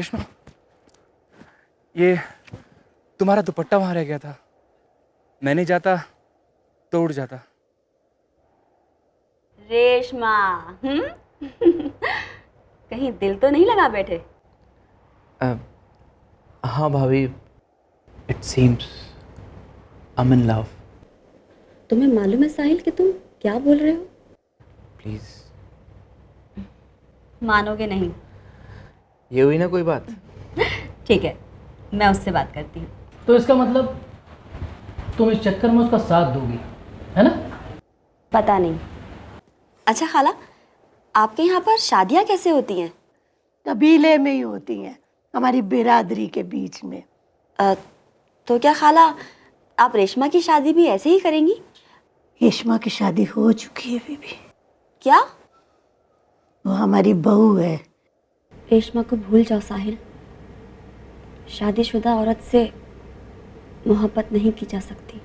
रेशमा, ये तुम्हारा दुपट्टा वहां रह गया था। मैं नहीं जाता तो उड़ जाता। रेशमा, कहीं दिल तो नहीं लगा बैठे? हाँ भाभी, it seems I am in love. तुम्हें मालूम है साहिल कि तुम क्या बोल रहे हो? प्लीज, मानोगे नहीं। ये हुई ना कोई बात। ठीक है, मैं उससे बात करती हूँ। तो इसका मतलब तुम इस चक्कर में उसका साथ दोगी, है ना? पता नहीं। अच्छा खाला, आपके यहाँ पर शादियाँ कैसे होती हैं? कबीले में ही होती हैं, हमारी बिरादरी के बीच में। तो क्या खाला, आप रेशमा की शादी भी ऐसे ही करेंगी? रेशमा की शादी हो चुकी है बीबी, क्या? वो हमारी बहू है। रेशमा को भूल जाओ साहिल। शादीशुदा औरत से मोहब्बत नहीं की जा सकती।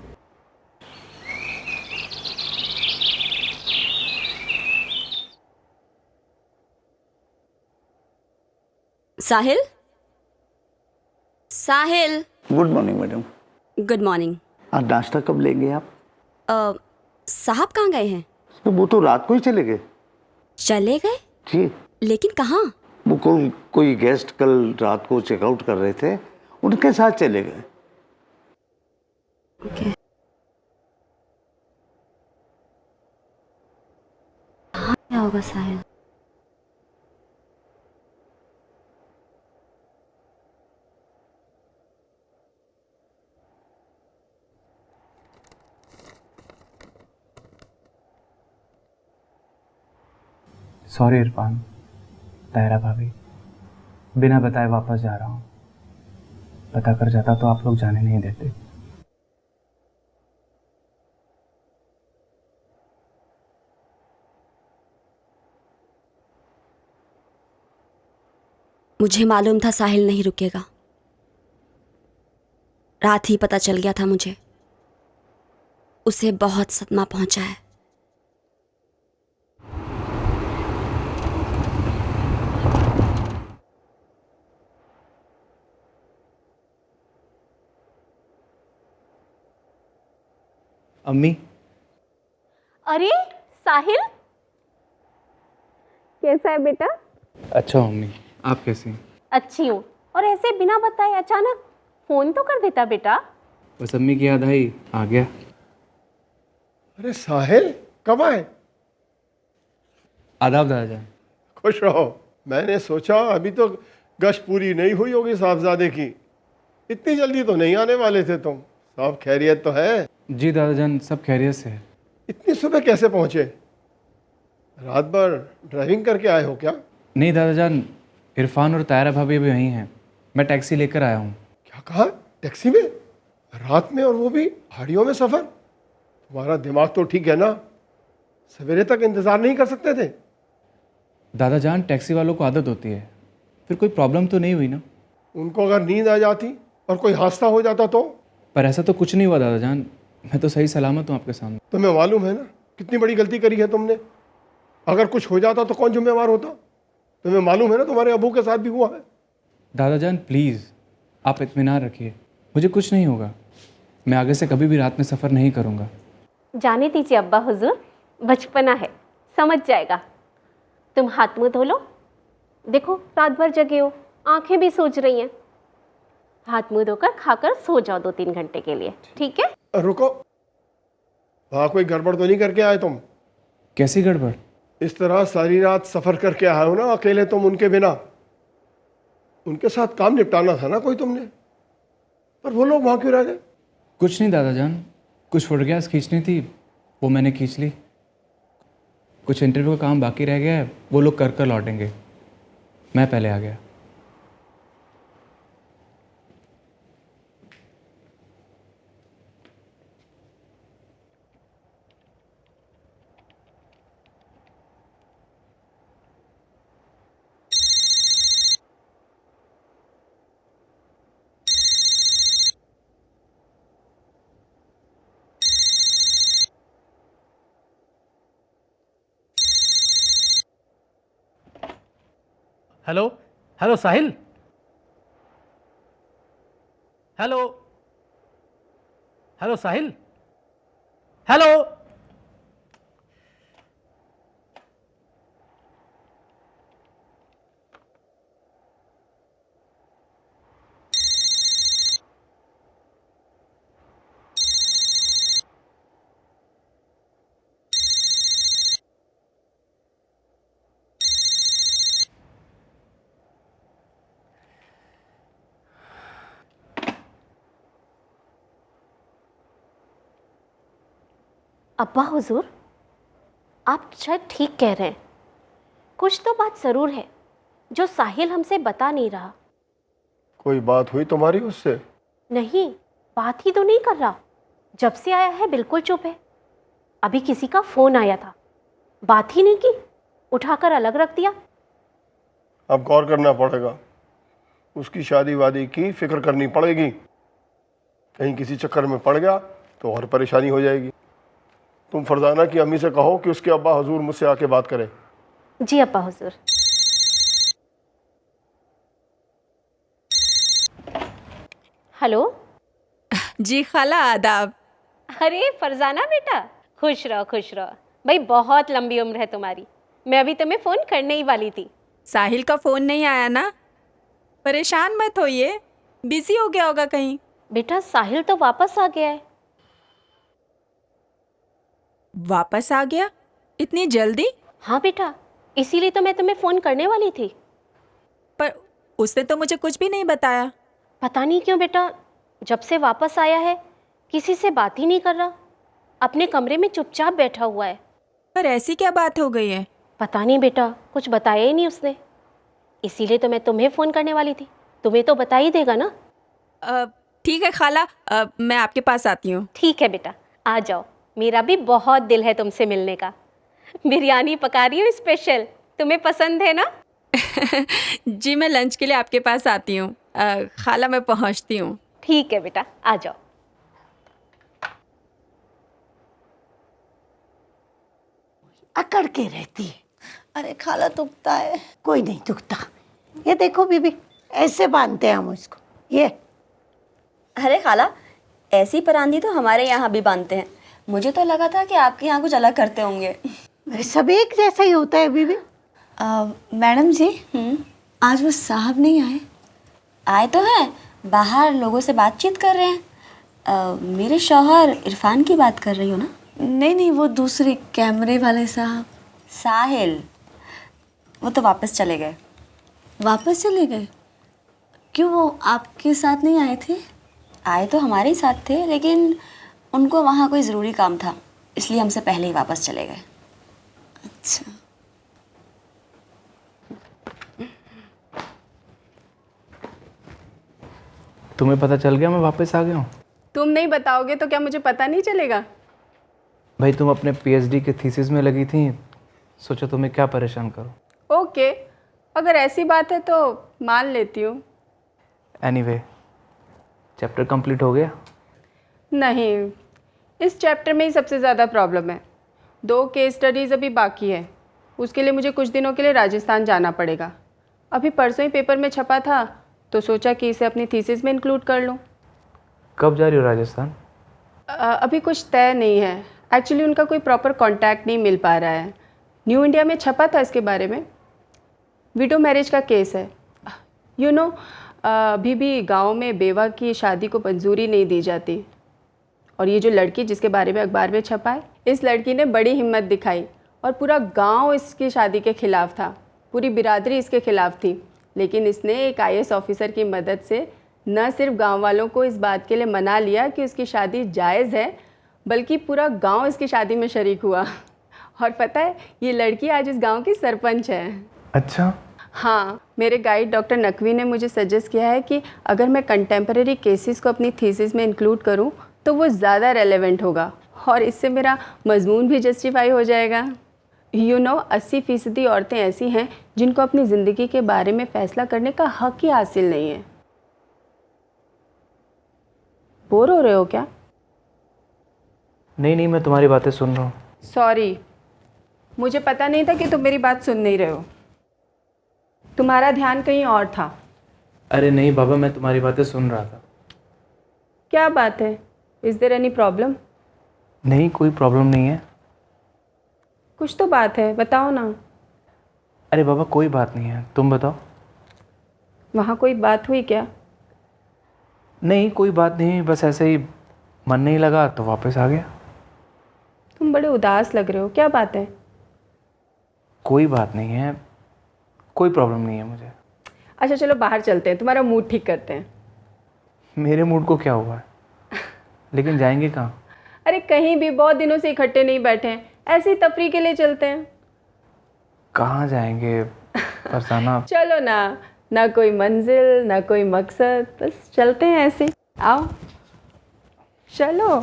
Sahil, Sahil. Good morning madam. Good morning. आज नाश्ता कब लेंगे आप? साहब कहाँ गए हैं? तो वो तो रात को ही चले गए। चले गए? जी, लेकिन कहाँ? वो कोई गेस्ट कल रात को चेकआउट कर रहे थे, उनके साथ चले गए। ओके। क्या होगा साहिल? सॉरी इरफान, तायरा भाभी, बिना बताए वापस जा रहा हूँ। पता कर जाता तो आप लोग जाने नहीं देते। मुझे मालूम था साहिल नहीं रुकेगा। रात ही पता चल गया था मुझे। उसे बहुत सदमा पहुंचा है। अम्मी, अरे साहिल, कैसा है बेटा? अच्छा मम्मी, आप कैसे हैं? अच्छी हूँ। और ऐसे बिना बताए अचानक फोन तो कर देता बेटा। बस अम्मी की याद आई, आ गया। अरे साहिल, कब आए? आदाब दादाजान। खुश रहो। मैंने सोचा अभी तो गश पूरी नहीं हुई होगी साहबजादे की। इतनी जल्दी तो नहीं आने वाले थे तुम। सब खैरियत तो है? जी दादाजान, सब खैरियत से है। इतनी सुबह कैसे पहुंचे? रात भर ड्राइविंग करके आए हो क्या? नहीं दादाजान, इरफान और तायरा भाभी अभी वहीं हैं। मैं टैक्सी लेकर आया हूँ। क्या कहा? टैक्सी में? रात में, और वो भी पहाड़ियों में सफर? तुम्हारा दिमाग तो ठीक है ना? सवेरे तक इंतजार नहीं कर सकते थे? दादाजान, टैक्सी वालों को आदत होती है। फिर कोई प्रॉब्लम तो नहीं हुई ना? उनको अगर नींद आ जाती और कोई हादसा हो जाता तो? पर ऐसा तो कुछ नहीं हुआ दादाजान, मैं तो सही सलामत हूँ आपके सामने। तुम्हें मालूम है ना कितनी बड़ी गलती करी है तुमने? अगर कुछ हो जाता तो कौन जिम्मेवार होता? तुम्हें मालूम है ना तुम्हारे अबू के साथ भी हुआ है। दादाजान प्लीज़, आप इत्मीनान रखिए, मुझे कुछ नहीं होगा। मैं आगे से कभी भी रात में सफ़र नहीं करूँगा। जाने दीजिए अब्बा हुजूर, बचपना है, समझ जाएगा। तुम हाथ मुंह धो लो। देखो रात भर जगे हो, आंखें भी सूज रही हैं। हाथ मुंह धोकर खाकर सो जाओ 2-3 घंटे के लिए, ठीक है? रुको, वहाँ कोई गड़बड़ तो नहीं करके आए तुम? कैसी गड़बड़? इस तरह सारी रात सफर करके आए हो ना अकेले तुम, उनके बिना। उनके साथ काम निपटाना था ना कोई तुमने, पर वो लोग वहाँ क्यों रह गए? कुछ नहीं दादाजान, कुछ फोटोग्राफ्स खींचनी थी, वो मैंने खींच ली। कुछ इंटरव्यू का काम बाकी रह गया है, वो लोग कर कर लौटेंगे। मैं पहले आ गया। हेलो हेलो साहिल, हेलो हेलो साहिल, हेलो। अब्बा हुजूर, आप शायद ठीक कह रहे हैं। कुछ तो बात ज़रूर है जो साहिल हमसे बता नहीं रहा। कोई बात हुई तुम्हारी उससे? नहीं, बात ही तो नहीं कर रहा। जब से आया है बिल्कुल चुप है। अभी किसी का फ़ोन आया था, बात ही नहीं की, उठाकर अलग रख दिया। अब गौर करना पड़ेगा, उसकी शादी वादी की फिक्र करनी पड़ेगी। कहीं किसी चक्कर में पड़ गया तो और परेशानी हो जाएगी। तुम फरजाना की अम्मी से कहो कि उसके अब्बा हुजूर मुझसे आके बात करें। जी अब्बा हुजूर। हेलो। जी खाला, आदाब। अरे फरजाना बेटा, खुश रहो खुश रहो। भाई बहुत लंबी उम्र है तुम्हारी। मैं अभी तुम्हें फ़ोन करने ही वाली थी। साहिल का फ़ोन नहीं आया ना? परेशान मत होइए, बिजी हो गया होगा कहीं। बेटा साहिल तो वापस आ गया है। वापस आ गया? इतनी जल्दी? हाँ बेटा, इसीलिए तो मैं तुम्हें फ़ोन करने वाली थी। पर उसने तो मुझे कुछ भी नहीं बताया। पता नहीं क्यों बेटा, जब से वापस आया है किसी से बात ही नहीं कर रहा। अपने कमरे में चुपचाप बैठा हुआ है। पर ऐसी क्या बात हो गई है? पता नहीं बेटा, कुछ बताया ही नहीं उसने। इसीलिए तो मैं तुम्हें फ़ोन करने वाली थी। तुम्हें तो बता ही देगा ना। ठीक है खाला, मैं आपके पास आती हूँ। ठीक है बेटा, आ जाओ। मेरा भी बहुत दिल है तुमसे मिलने का। बिरयानी पका रही हूँ स्पेशल, तुम्हें पसंद है ना? जी मैं लंच के लिए आपके पास आती हूँ। खाला मैं पहुँचती हूँ। ठीक है बेटा, आ जाओ। अकड़ के रहती है। अरे खाला दुखता है। कोई नहीं दुखता। ये देखो बीबी, ऐसे बांधते हैं हम इसको। ये अरे खाला, ऐसी परांदी तो हमारे यहाँ भी बांधते हैं। मुझे तो लगा था कि आपके यहाँ कुछ अलग करते होंगे। अरे सब एक जैसा ही होता है बीबी। मैडम जी, आज वो साहब नहीं आए? आए तो हैं, बाहर लोगों से बातचीत कर रहे हैं। मेरे शौहर इरफान की बात कर रही हो ना? नहीं नहीं, वो दूसरे कैमरे वाले साहब। साहिल, वो तो वापस चले गए। वापस चले गए? क्यों, वो आपके साथ नहीं आए थे? आए तो हमारे ही साथ थे, लेकिन उनको वहाँ कोई ज़रूरी काम था, इसलिए हमसे पहले ही वापस चले गए। अच्छा। तुम्हें पता चल गया मैं वापस आ गया हूँ? तुम नहीं बताओगे तो क्या मुझे पता नहीं चलेगा? भाई तुम अपने पीएचडी के थीसिस में लगी थी, सोचो तुम्हें क्या परेशान करो। ओके, अगर ऐसी बात है तो मान लेती हूँ। एनीवे, चैप्टर कंप्लीट हो गया? नहीं, इस चैप्टर में ही सबसे ज़्यादा प्रॉब्लम है। 2 केस स्टडीज़ अभी बाकी है। उसके लिए मुझे कुछ दिनों के लिए राजस्थान जाना पड़ेगा। अभी परसों ही पेपर में छपा था तो सोचा कि इसे अपनी थीसिस में इंक्लूड कर लूँ। कब जा रही हो राजस्थान? अभी कुछ तय नहीं है। एक्चुअली उनका कोई प्रॉपर कांटेक्ट नहीं मिल पा रहा है। न्यू इंडिया में छपा था इसके बारे में। विडो मैरिज का केस है। यू नो, अभी भी गांव में बेवा की शादी को मंजूरी नहीं दी जाती। और ये जो लड़की जिसके बारे में अखबार में छपा है, इस लड़की ने बड़ी हिम्मत दिखाई और पूरा गांव इसकी शादी के ख़िलाफ़ था। पूरी बिरादरी इसके ख़िलाफ़ थी, लेकिन इसने एक आईएएस ऑफिसर की मदद से न सिर्फ गांव वालों को इस बात के लिए मना लिया कि उसकी शादी जायज़ है, बल्कि पूरा गांव इसकी शादी में शरीक हुआ। और पता है, ये लड़की आज इस गांव की सरपंच है। अच्छा। हाँ, मेरे गाइड डॉक्टर नकवी ने मुझे सजेस्ट किया है कि अगर मैं कंटेम्परेरी केसेस को अपनी थीसिस में इंक्लूड करूं तो वो ज़्यादा रेलेवेंट होगा और इससे मेरा मजमून भी जस्टिफाई हो जाएगा। यू नो, 80% औरतें ऐसी हैं जिनको अपनी ज़िंदगी के बारे में फ़ैसला करने का हक ही हासिल नहीं है। बोर हो रहे हो क्या? नहीं, मैं तुम्हारी बातें सुन रहा हूँ। सॉरी, मुझे पता नहीं था कि तुम मेरी बात सुन नहीं रहे हो। तुम्हारा ध्यान कहीं और था। अरे नहीं बाबा, मैं तुम्हारी बातें सुन रहा था। क्या बात है? Is there any problem? नहीं, कोई प्रॉब्लम नहीं है। कुछ तो बात है, बताओ ना। अरे बाबा कोई बात नहीं है, तुम बताओ। वहाँ कोई बात हुई क्या? नहीं कोई बात नहीं, बस ऐसे ही मन नहीं लगा तो वापस आ गया। तुम बड़े उदास लग रहे हो, क्या बात है? कोई बात नहीं है, कोई प्रॉब्लम नहीं है मुझे। अच्छा चलो बाहर चलते हैं, तुम्हारा मूड ठीक करते हैं। मेरे मूड को क्या हुआ है? लेकिन जाएंगे कहाँ? अरे कहीं भी, बहुत दिनों से इकट्ठे नहीं बैठे हैं, ऐसे ही तफरी के लिए चलते हैं। कहाँ जाएंगे फरजाना? चलो ना, ना कोई मंजिल ना कोई मकसद, बस चलते हैं ऐसे। आओ चलो।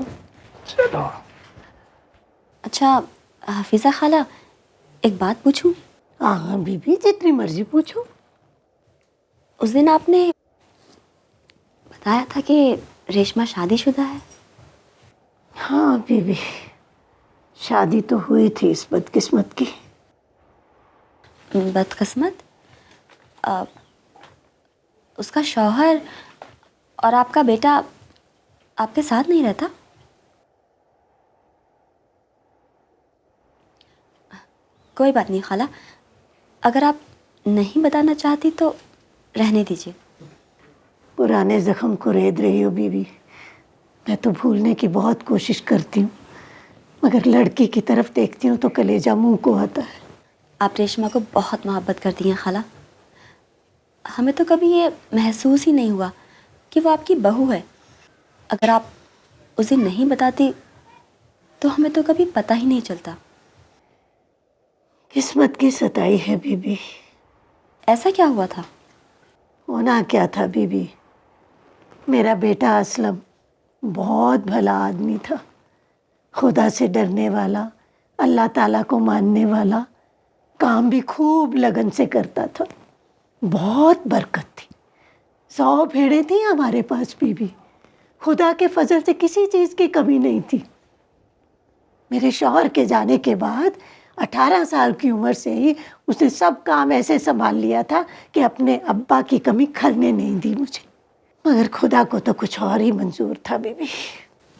चलो। अच्छा हाफिज़ा खाला, एक बात पूछूं? हाँ बीबी, जितनी मर्जी पूछो। उस दिन आपने बताया था कि रेशमा शादीशुदा है। हाँ बीबी, शादी तो हुई थी इस बदकिस्मत की। बदकिस्मत? उसका शौहर और आपका बेटा आपके साथ नहीं रहता? कोई बात नहीं खाला, अगर आप नहीं बताना चाहती तो रहने दीजिए। पुराने जख्म को रेद रही हो बीबी। मैं तो भूलने की बहुत कोशिश करती हूँ, मगर लड़की की तरफ देखती हूँ तो कलेजा मुंह को आता है। आप रेशमा को बहुत मोहब्बत करती हैं खाला। हमें तो कभी ये महसूस ही नहीं हुआ कि वो आपकी बहू है। अगर आप उस दिन नहीं बताती तो हमें तो कभी पता ही नहीं चलता। किस्मत की सताई है बीबी। ऐसा क्या हुआ था? होना क्या था बीबी, मेरा बेटा असलम बहुत भला आदमी था, खुदा से डरने वाला, अल्लाह ताला को मानने वाला, काम भी खूब लगन से करता था। बहुत बरकत थी। 100 भेड़ें थी हमारे पास बीबी। खुदा के फजल से किसी चीज़ की कमी नहीं थी। मेरे शौहर के जाने के बाद 18 साल की उम्र से ही उसने सब काम ऐसे संभाल लिया था कि अपने अब्बा की कमी खलने नहीं दी मुझे। मगर खुदा को तो कुछ और ही मंजूर था बीबी।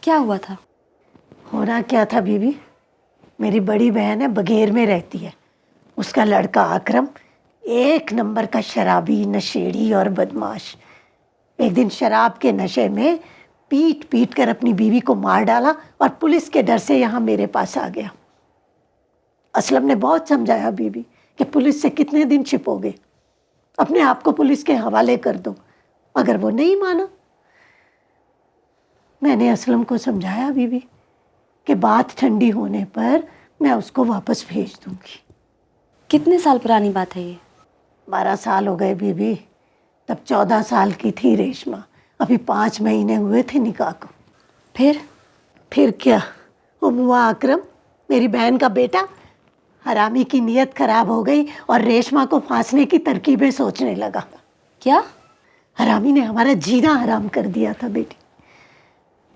क्या हुआ था? होना क्या था बीबी, मेरी बड़ी बहन है, बघेर में रहती है। उसका लड़का आकरम एक नंबर का शराबी, नशेड़ी और बदमाश। एक दिन शराब के नशे में पीट पीट कर अपनी बीवी को मार डाला और पुलिस के डर से यहाँ मेरे पास आ गया। असलम ने बहुत समझाया बीबी कि पुलिस से कितने दिन छिपोगे, अपने आप को पुलिस के हवाले कर दो, मगर वो नहीं माना। मैंने असलम को समझाया बीबी कि बात ठंडी होने पर मैं उसको वापस भेज दूंगी। कितने साल पुरानी बात है ये? 12 साल हो गए बीबी। तब 14 साल की थी रेशमा। अभी 5 महीने हुए थे निकाह को। फिर क्या, वो मुआ अकरम, मेरी बहन का बेटा, हरामी की नीयत खराब हो गई और रेशमा को फांसने की तरकीबें सोचने लगा। क्या? हरामी ने हमारा जीना हराम कर दिया था बेटी।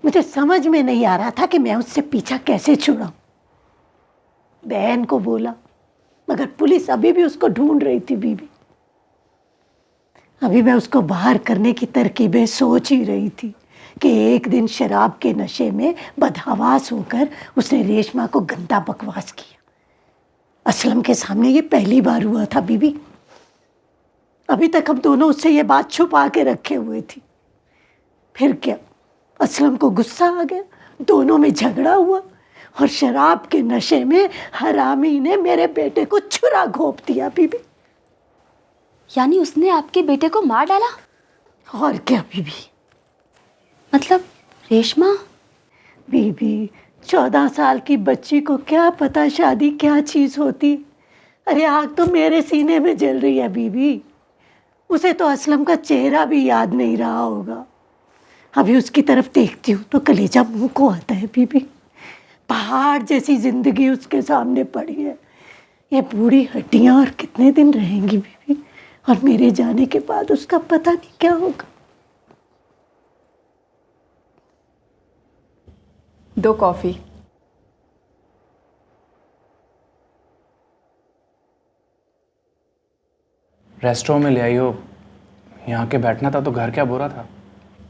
मुझे समझ में नहीं आ रहा था कि मैं उससे पीछा कैसे छुड़ाऊं। बहन को बोला, मगर पुलिस अभी भी उसको ढूंढ रही थी बीबी। अभी मैं उसको बाहर करने की तरकीबें सोच ही रही थी कि एक दिन शराब के नशे में बदहवास होकर उसने रेशमा को गंदा बकवास किया। असलम के सामने ये पहली बार हुआ था बीबी। अभी तक हम दोनों उससे ये बात छुपा के रखे हुए थी। फिर क्या, असलम को गुस्सा आ गया, दोनों में झगड़ा हुआ और शराब के नशे में हरामी ने मेरे बेटे को छुरा घोंप दिया बीबी। यानी उसने आपके बेटे को मार डाला? और क्या बीबी। मतलब रेशमा? बीबी 14 साल की बच्ची को क्या पता शादी क्या चीज होती। अरे आग तो मेरे सीने में जल रही है बीबी। उसे तो असलम का चेहरा भी याद नहीं रहा होगा। अभी उसकी तरफ देखती हूँ तो कलेजा मुंह को आता है बीबी। पहाड़ जैसी जिंदगी उसके सामने पड़ी है। ये बूढ़ी हड्डियाँ और कितने दिन रहेंगी बीबी, और मेरे जाने के बाद उसका पता नहीं क्या होगा। 2 कॉफ़ी। रेस्टोरेंट में ले आई हो, यहाँ के बैठना था तो घर क्या बुरा था?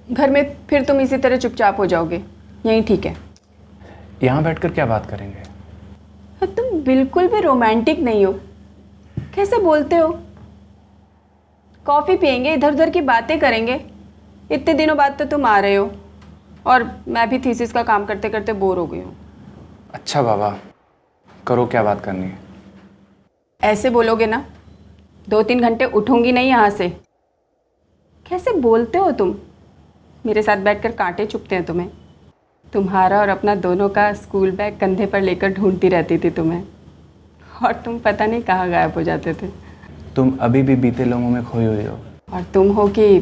घर में फिर तुम इसी तरह चुपचाप हो जाओगे, यही ठीक है। यहाँ बैठकर क्या बात करेंगे? तुम बिल्कुल भी रोमांटिक नहीं हो, कैसे बोलते हो? कॉफ़ी पियेंगे, इधर उधर की बातें करेंगे। इतने दिनों बाद तो तुम आ रहे हो और मैं भी थीसिस का काम करते करते बोर हो गई हूँ। अच्छा बाबा, करो, क्या बात करनी है? ऐसे बोलोगे ना 2-3 घंटे उठूंगी नहीं यहाँ से। कैसे बोलते हो तुम? मेरे साथ बैठकर कांटे चुभते हैं तुम्हें। तुम्हारा और अपना दोनों का स्कूल बैग कंधे पर लेकर ढूंढती रहती थी तुम्हें, और तुम पता नहीं कहाँ गायब हो जाते थे। तुम अभी भी बीते लम्हों में खोई हुई हो। और तुम हो कि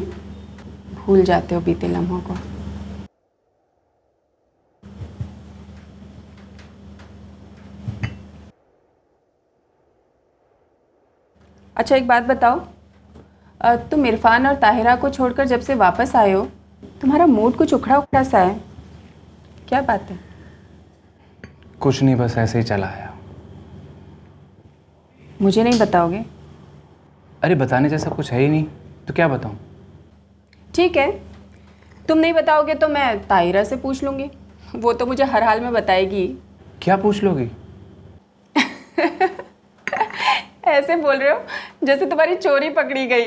भूल जाते हो बीते लम्हों को। अच्छा एक बात बताओ, तुम इरफान और ताहिरा को छोड़कर जब से वापस आए हो तुम्हारा मूड कुछ उखड़ा उखड़ा सा है, क्या बात है? कुछ नहीं, बस ऐसे ही चला आया। मुझे नहीं बताओगे? अरे बताने जैसा कुछ है ही नहीं, तो क्या बताऊं? ठीक है, तुम नहीं बताओगे तो मैं ताहिरा से पूछ लूँगी, वो तो मुझे हर हाल में बताएगी। क्या पूछ लोगी? ऐसे बोल रहे हो जैसे तुम्हारी चोरी पकड़ी गई।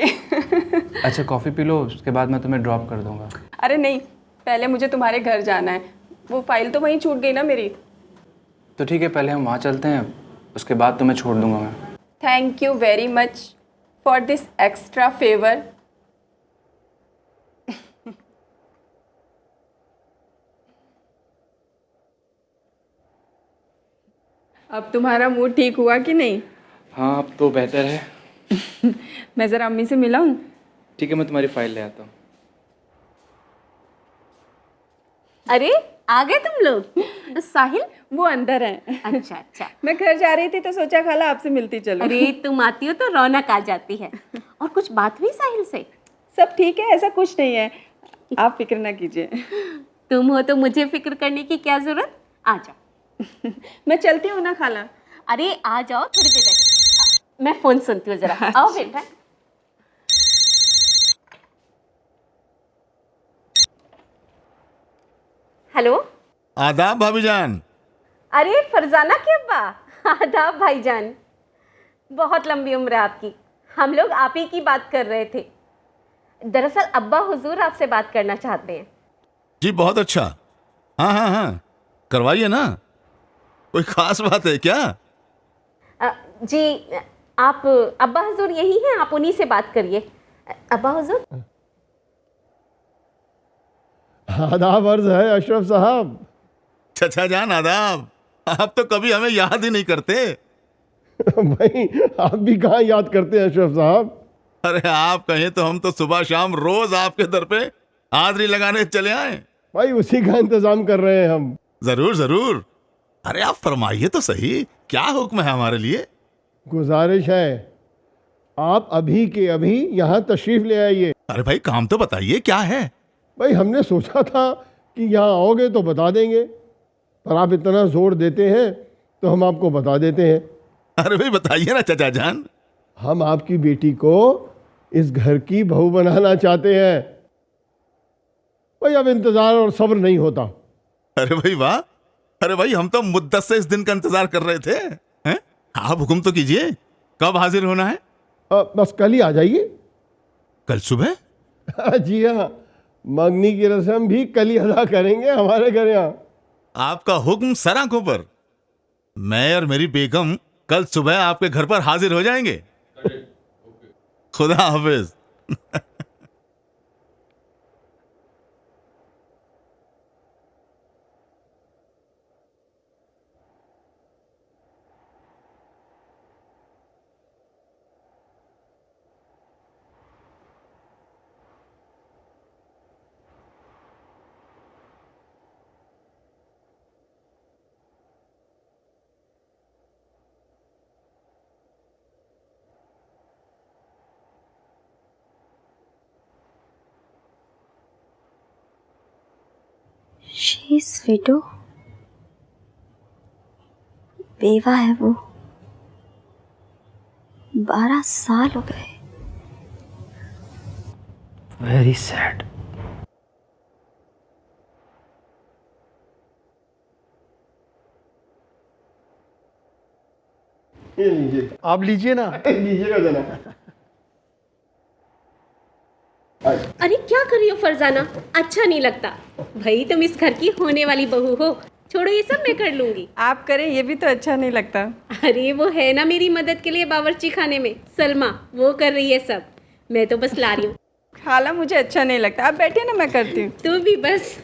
अच्छा कॉफ़ी पी लो, उसके बाद मैं तुम्हें ड्रॉप कर दूंगा। अरे नहीं, पहले मुझे तुम्हारे घर जाना है, वो फाइल तो वहीं छूट गई ना मेरी। तो ठीक है, पहले हम वहाँ चलते हैं, उसके बाद तुम्हें छोड़ दूंगा मैं। Thank you very much for this extra favour. अब तुम्हारा मूड ठीक हुआ कि नहीं? हाँ अब तो बेहतर है। मैं ज़रा अम्मी से मिलाऊं? ठीक है, मैं तुम्हारी फाइल ले आता हूँ। अरे आ गए तुम लोग। साहिल वो अंदर है। अच्छा अच्छा। मैं घर जा रही थी तो सोचा खाला आपसे मिलती चलो। अरे तुम आती हो तो रौनक आ जाती है। और कुछ बात हुई साहिल से? सब ठीक है, ऐसा कुछ नहीं है, आप फिक्र ना कीजिए। तुम हो तो मुझे फिक्र करने की क्या जरूरत। आ जाओ। मैं चलती हूँ ना खाला। अरे आ जाओ, थोड़ी देर बैठो, मैं फोन सुनती हूँ जरा। आओ बेटा। हेलो। आदाब भाभी जान। अरे फरजाना के अब्बा। आदाब भाईजान। बहुत लंबी उम्र है आपकी। हम लोग आप ही की बात कर रहे थे। दरअसल अब्बा हुजूर आपसे बात करना चाहते हैं। जी बहुत अच्छा। हाँ हाँ हाँ, करवाइए ना। कोई खास बात है क्या? जी आप अब्बा हुजूर यही हैं, आप उन्हीं से बात करिए। अब्बा हुजूर। आदाब अर्ज है अशरफ साहब। चचा जान आदाब। आप तो कभी हमें याद ही नहीं करते। भाई आप भी कहाँ याद करते हैं अशरफ साहब। अरे आप कहें तो हम तो सुबह शाम रोज आपके दर पे हाजिरी लगाने चले आए। भाई उसी का इंतजाम कर रहे हैं हम। जरूर जरूर। अरे आप फरमाइए तो सही, क्या हुक्म है हमारे लिए? गुजारिश है आप अभी के अभी यहाँ तशरीफ ले आइए। अरे भाई काम तो बताइए क्या है? भाई हमने सोचा था कि यहाँ आओगे तो बता देंगे, पर आप इतना जोर देते हैं तो हम आपको बता देते हैं। अरे भाई बताइए ना चचा जान। हम आपकी बेटी को इस घर की बहू बनाना चाहते हैं। भाई अब इंतजार और सब्र नहीं होता। अरे भाई वाह। अरे भाई हम तो मुद्दत से इस दिन का इंतजार कर रहे थे। हैं? आप हुक्म तो कीजिए, कब हाजिर होना है? बस कल ही आ जाइए। कल सुबह? जी हाँ, मंगनी की रस्म भी कल ही अदा करेंगे हमारे घर यहाँ। आपका हुक्म सर आंखों पर। मैं और मेरी बेगम कल सुबह आपके घर पर हाजिर हो जाएंगे। खुदा हाफिज। शी इज विडो, बेवा है वो। 12 साल हो गए। Very sad. ये लीजिए, आप लीजिए ना। लीजिएगा जना। अरे क्या कर रही हो फरजाना, अच्छा नहीं लगता। भाई तुम इस घर की होने वाली बहू हो, छोड़ो ये सब मैं कर लूंगी। आप करें ये भी तो अच्छा नहीं लगता। अरे वो है ना मेरी मदद के लिए बावर्ची खाने में, सलमा, वो कर रही है सब, मैं तो बस ला रही हूँ। खाला मुझे अच्छा नहीं लगता, आप बैठिए ना, मैं करती हूँ। तू भी बस।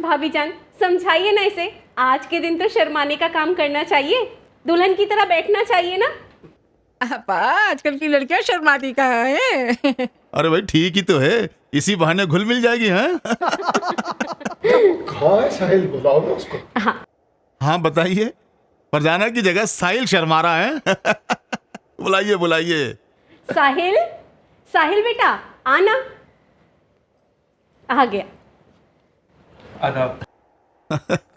भाभी जान समझाइए ना इसे, आज के दिन तो शर्माने का काम करना चाहिए, दुल्हन की तरह बैठना चाहिए ना। आजकल की लड़कियां शर्माती कहाँ है। अरे भाई ठीक ही तो है, इसी बहाने घुल मिल जाएगी। हैं? कहाँ है साहिल, बुलाओ ना उसको। हाँ बताइए, फरजाना की जगह साहिल शर्मा रहा है। बुलाइए बुलाइए। साहिल, साहिल बेटा आना। आ गया। आदाब।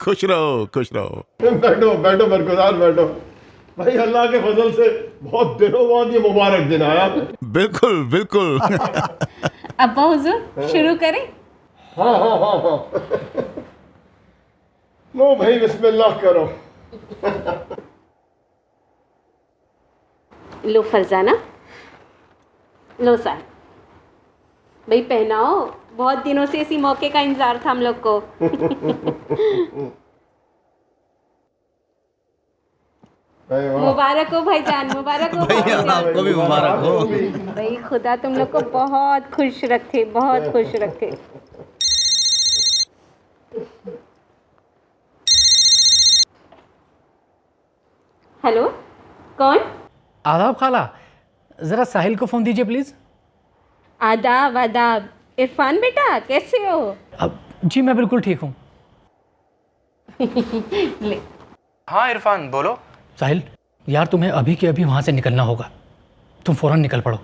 खुश रहो खुश रहो। बैठो बैठो बरकरार बैठो। भाई अल्लाह के फजल से बहुत दिनों बाद ये मुबारक दिन आया। बिल्कुल बिल्कुल। अब्बा हुजूर शुरू करें। हाँ हाँ हाँ हाँ। लो भाई बिस्मिल्लाह करो। लो फरजाना, लो साहब, भाई पहनाओ, बहुत दिनों से इसी मौके का इंतजार था हम लोग को। मुबारक हो भाईजान, मुबारक हो भाईजान। आपको भी मुबारक हो। भाई खुदा तुम लोग को बहुत खुश रखे, बहुत खुश रखे। हेलो, कौन? आदाब खाला, ज़रा साहिल को फ़ोन दीजिए प्लीज़। आदाब आदाब। इरफान बेटा कैसे हो? अब जी मैं बिल्कुल ठीक हूँ। ले। हाँ इरफान बोलो। साहिल यार तुम्हें अभी के अभी वहाँ से निकलना होगा, तुम फ़ौरन निकल पड़ो,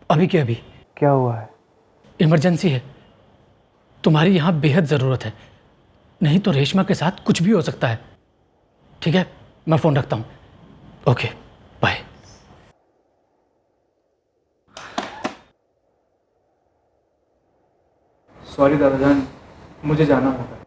अभी के अभी। क्या हुआ है? इमरजेंसी है, तुम्हारी यहाँ बेहद ज़रूरत है, नहीं तो रेशमा के साथ कुछ भी हो सकता है। ठीक है, मैं फ़ोन रखता हूँ। Okay bye. सॉरी दादाजान, मुझे जाना होगा।